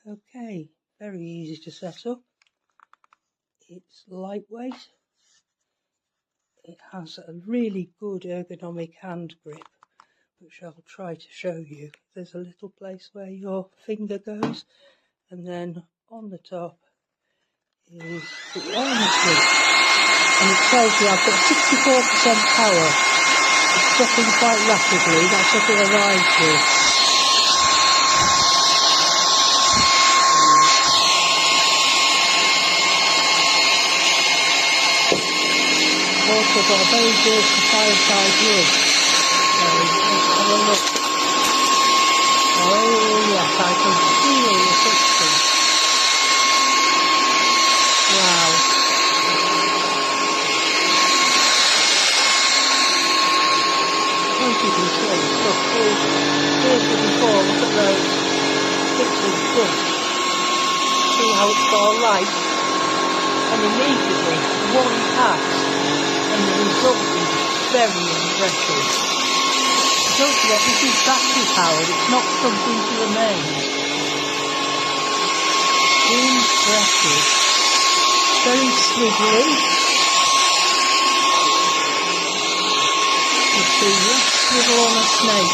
Okay, very easy to set up. It's lightweight. It has a really good ergonomic hand grip, which I'll try to show you. There's a little place where your finger goes, and then on the top is the on switch, and it tells you I've got 64% power. It's dropping quite rapidly. That's what it arrives with. Also got a very good fireside lid. So let's have a look. Oh yes, I can feel the friction. Wow. As you can see, look, here's the before, look at those bits of dust. See how it's got a light? And immediately, one pass. And the result is very impressive. Don't forget, this is battery powered, it's not plugged into the main. Impressive. Very swivelly. You see, let's swivel on a snake.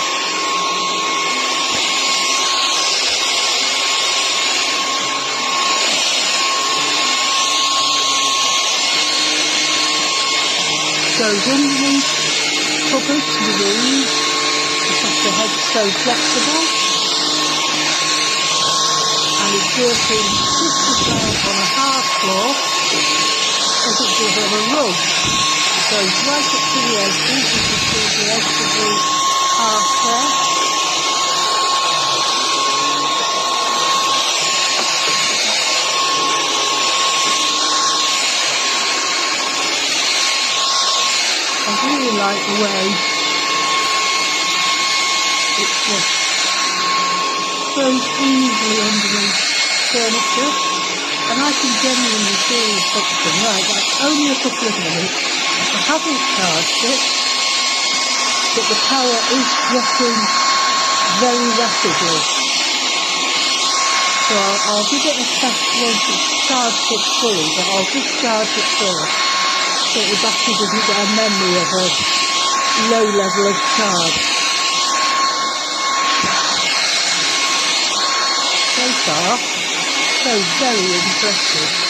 Goes underneath cupboards with ease because the head's so flexible, and it's working just as well on a hard floor as it does on a rug. It goes right up to the edges. You can see the edge of the hearth there. I really like the way it just goes easily underneath furniture, and I can genuinely feel the function. Right, that's only a couple of minutes. I haven't charged it, but the power is dropping very rapidly. So I'll give it a test once it's charged it fully, but I'll just charge it first, so the battery doesn't get a memory of a low level of charge. So far, so very impressive.